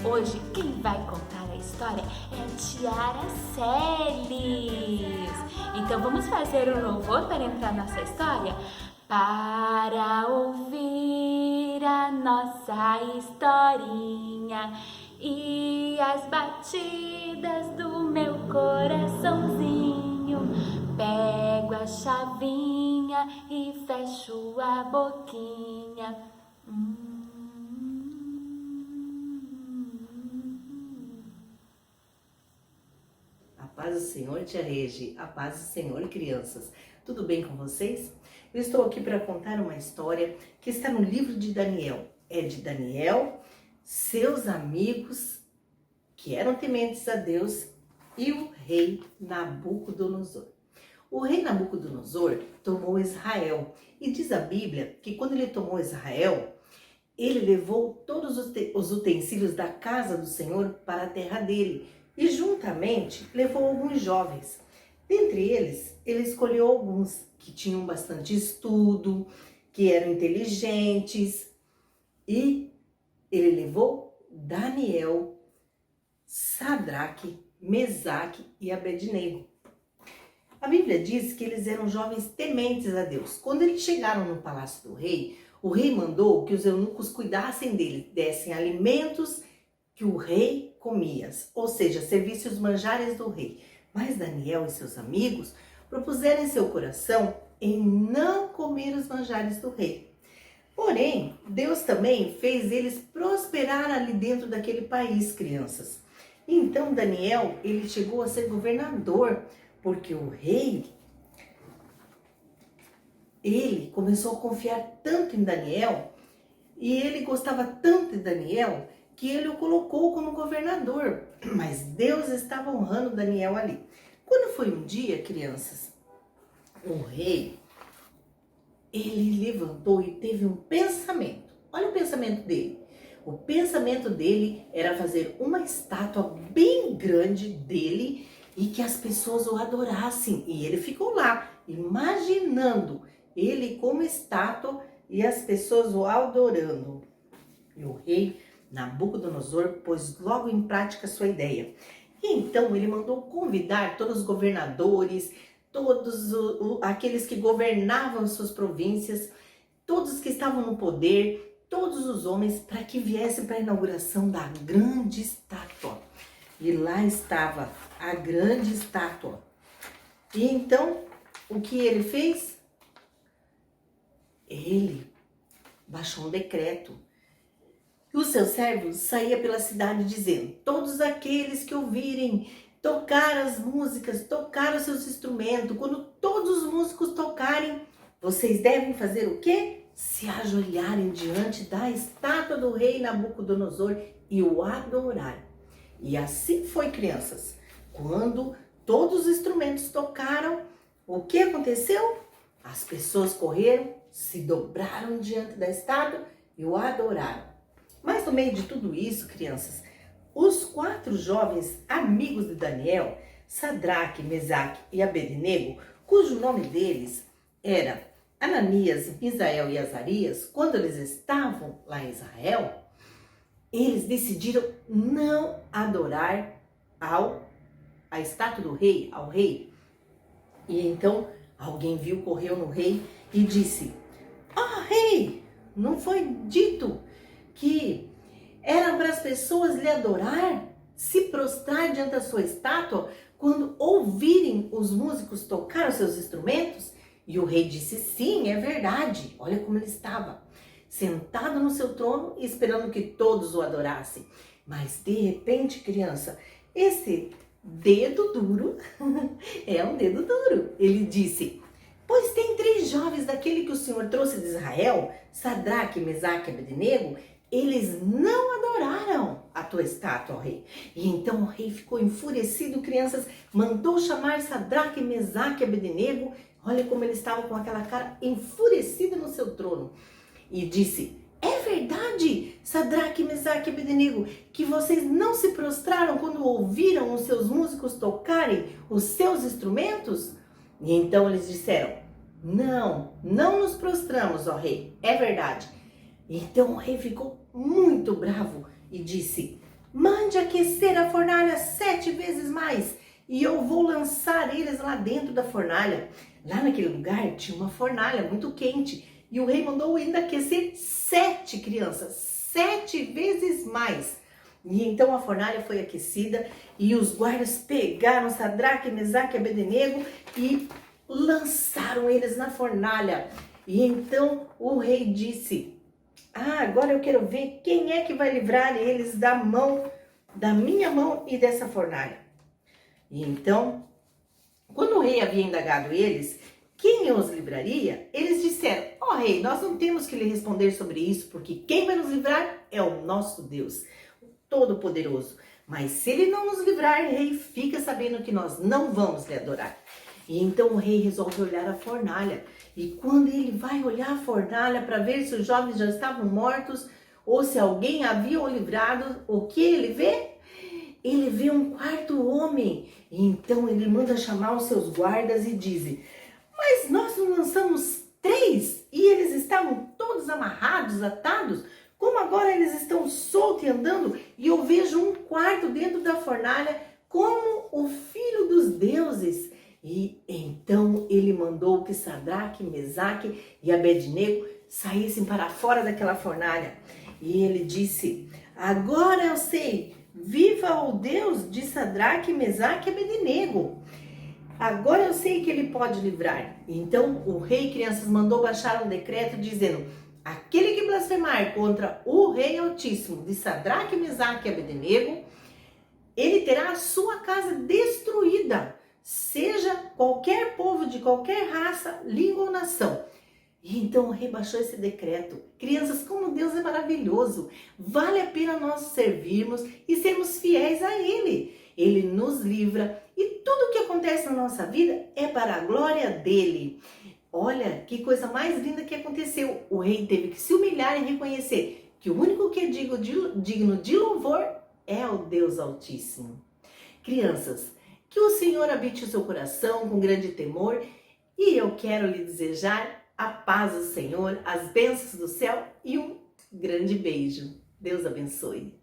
Hoje quem vai contar a história é a Tiara Celes. Então vamos fazer um louvor para entrar nessa história? Para ouvir a nossa historinha e as batidas do meu coraçãozinho, pego a chavinha e fecho a boquinha. A paz do Senhor, tia Regi, a paz do Senhor, crianças. Tudo bem com vocês? Eu estou aqui para contar uma história que está no livro de Daniel. É de Daniel, seus amigos que eram tementes a Deus e o rei Nabucodonosor. O rei Nabucodonosor tomou Israel e diz a Bíblia que quando ele tomou Israel, ele levou todos os utensílios da casa do Senhor para a terra dele e juntamente levou alguns jovens. Dentre eles, ele escolheu alguns que tinham bastante estudo, que eram inteligentes, e ele levou Daniel, Sadraque, Mesaque e Abednego. A Bíblia diz que eles eram jovens tementes a Deus. Quando eles chegaram no palácio do rei, o rei mandou que os eunucos cuidassem dele, dessem alimentos que o rei comia, ou seja, servissem os manjares do rei. Mas Daniel e seus amigos propuseram em seu coração em não comer os manjares do rei. Porém, Deus também fez eles prosperar ali dentro daquele país, crianças. Então Daniel, ele chegou a ser governador, porque o rei, ele começou a confiar tanto em Daniel, e ele gostava tanto de Daniel, que ele o colocou como governador. Mas Deus estava honrando Daniel ali. Quando foi um dia, crianças, o rei, ele levantou e teve um pensamento. Olha o pensamento dele. O pensamento dele era fazer uma estátua bem grande dele e que as pessoas o adorassem. E ele ficou lá, imaginando ele como estátua e as pessoas o adorando. E o rei Nabucodonosor pôs logo em prática sua ideia. E então ele mandou convidar todos os governadores, todos aqueles que governavam suas províncias, todos que estavam no poder, todos os homens, para que viessem para a inauguração da grande estátua. E lá estava a grande estátua. E então, o que ele fez? Ele baixou um decreto. E os seus servos saíam pela cidade dizendo: todos aqueles que ouvirem tocar as músicas, tocar os seus instrumentos, quando todos os músicos tocarem, vocês devem fazer o quê? Se ajoelharem diante da estátua do rei Nabucodonosor e o adorar. E assim foi, crianças. Quando todos os instrumentos tocaram, o que aconteceu? As pessoas correram, se dobraram diante da estátua e o adoraram. Mas no meio de tudo isso, crianças, os 4 jovens amigos de Daniel, Sadraque, Mesaque e Abednego, cujo nome deles era Ananias, Misael e Azarias, quando eles estavam lá em Israel, eles decidiram não adorar a estátua do rei, ao rei. E então alguém viu, correu no rei e disse: rei, não foi dito que era para as pessoas lhe adorar, se prostrar diante da sua estátua, quando ouvirem os músicos tocar os seus instrumentos? E o rei disse: sim, é verdade. Olha como ele estava, sentado no seu trono, esperando que todos o adorassem. Mas de repente, criança, esse dedo duro é um dedo duro. Ele disse: pois tem 3 jovens daquele que o Senhor trouxe de Israel, Sadraque, Mesaque e Abednego, eles não adoraram a tua estátua, ó rei. E então o rei ficou enfurecido, crianças, mandou chamar Sadraque, Mesaque e Abednego. Olha como eles estavam com aquela cara enfurecida no seu trono. E disse: é verdade, Sadraque, Mesaque e Abednego, que vocês não se prostraram quando ouviram os seus músicos tocarem os seus instrumentos? E então eles disseram: não nos prostramos, ó rei, é verdade. Então o rei ficou muito bravo e disse: mande aquecer a fornalha 7 vezes mais e eu vou lançar eles lá dentro da fornalha. Lá naquele lugar tinha uma fornalha muito quente e o rei mandou ainda aquecer 7 crianças, 7 vezes mais. E então a fornalha foi aquecida e os guardas pegaram Sadraque, Mesaque e Abednego e lançaram eles na fornalha. E então o rei disse: agora eu quero ver quem é que vai livrar eles da minha mão e dessa fornalha. E então, quando o rei havia indagado eles, quem os livraria, eles disseram: ó rei, nós não temos que lhe responder sobre isso, porque quem vai nos livrar é o nosso Deus, o Todo-Poderoso. Mas se ele não nos livrar, rei, fica sabendo que nós não vamos lhe adorar. E então o rei resolve olhar a fornalha. E quando ele vai olhar a fornalha para ver se os jovens já estavam mortos ou se alguém havia o livrado, o que ele vê? Ele vê um quarto homem. E então ele manda chamar os seus guardas e diz: mas nós não lançamos 3 e eles estavam todos amarrados, atados? Como agora eles estão soltos e andando? E eu vejo um quarto dentro da fornalha como o filho dos deuses. E então ele mandou que Sadraque, Mesaque e Abednego saíssem para fora daquela fornalha. E ele disse: agora eu sei, viva o Deus de Sadraque, Mesaque e Abednego. Agora eu sei que ele pode livrar. Então o rei, crianças, mandou baixar um decreto dizendo: aquele que blasfemar contra o Rei Altíssimo de Sadraque, Mesaque e Abednego, ele terá a sua casa destruída, seja qualquer povo de qualquer raça, língua ou nação. E então o rei baixou esse decreto. Crianças, como Deus é maravilhoso. Vale a pena nós servirmos e sermos fiéis a Ele. Ele nos livra e tudo o que acontece na nossa vida é para a glória dEle. Olha que coisa mais linda que aconteceu. O rei teve que se humilhar e reconhecer que o único que é digno de louvor é o Deus Altíssimo. Crianças, que o Senhor habite o seu coração com grande temor e eu quero lhe desejar a paz do Senhor, as bênçãos do céu e um grande beijo. Deus abençoe.